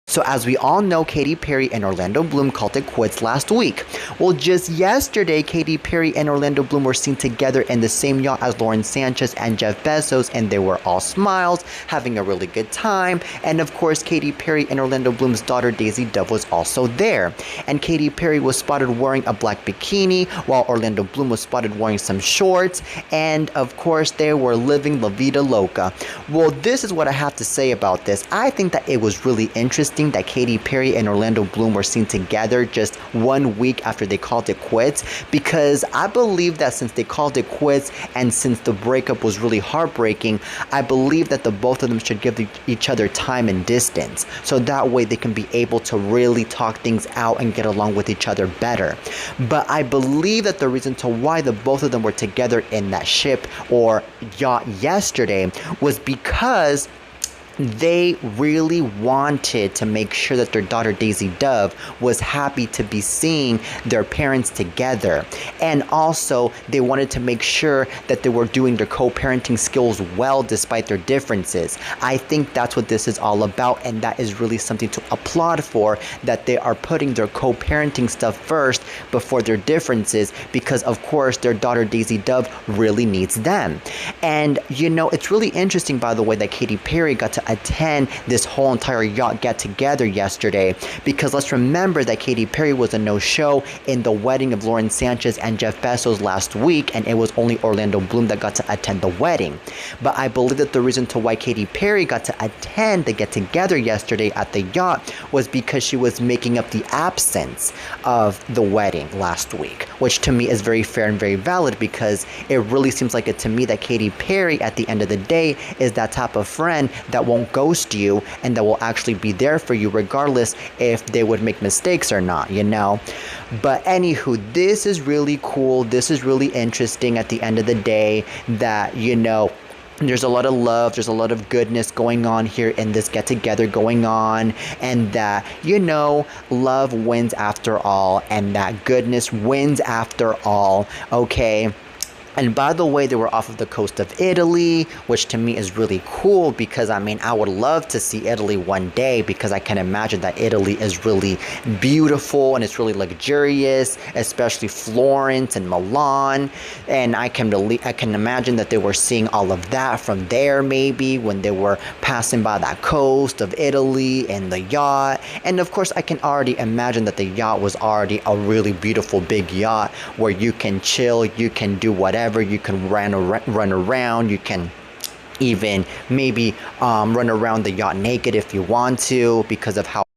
So as we all know, Katy Perry and Orlando Bloom called it quits last week. Well, just yesterday, Katy Perry and Orlando Bloom were seen together in the same yacht as Lauren Sanchez and Jeff Bezos, and they were all smiles, having a really good time. And of course, Katy Perry and Orlando Bloom's daughter Daisy Dove was also there. And Katy Perry was spotted wearing a black bikini, while Orlando Bloom was spotted wearing some shorts. And of course, they were living la vida loca. Well, this is what I have to say about this. I think that it was really interesting that Katy Perry and Orlando Bloom were seen together just 1 week after they called it quits, because I believe that since they called it quits and since the breakup was really heartbreaking, I believe that the both of them should give each other time and distance, so that way they can be able to really talk things out and get along with each other better. But I believe that the reason to why the both of them were together in that ship or yacht yesterday was because they really wanted to make sure that their daughter Daisy Dove was happy to be seeing their parents together. And also, they wanted to make sure that they were doing their co-parenting skills well despite their differences. I think that's what this is all about, and that is really something to applaud for, that they are putting their co-parenting stuff first before their differences, because of course their daughter Daisy Dove really needs them. And you know, it's really interesting, by the way, that Katy Perry got to attend this whole entire yacht get together yesterday, because let's remember that Katy Perry was a no-show in the wedding of Lauren Sanchez and Jeff Bezos last week, and it was only Orlando Bloom that got to attend the wedding. But I believe that the reason to why Katy Perry got to attend the get together yesterday at the yacht was because she was making up the absence of the wedding last week, which to me is very fair and very valid, because it really seems like it to me that Katy Perry at the end of the day is that type of friend that won't ghost you and that will actually be there for you regardless if they would make mistakes or not, you know. But anywho, this is really cool. This is really interesting at the end of the day, that, you know, there's a lot of love, there's a lot of goodness going on here in this get together going on, and that, you know, love wins after all, and that goodness wins after all, okay? And by the way, they were off of the coast of Italy, which to me is really cool, because I mean, I would love to see Italy one day, because I can imagine that Italy is really beautiful and it's really luxurious, especially Florence and Milan. And I can imagine that they were seeing all of that from there, maybe when they were passing by that coast of Italy in the yacht. And of course, I can already imagine that the yacht was already a really beautiful big yacht where you can chill, you can do whatever. You can run around, you can even maybe run around the yacht naked if you want to, because of how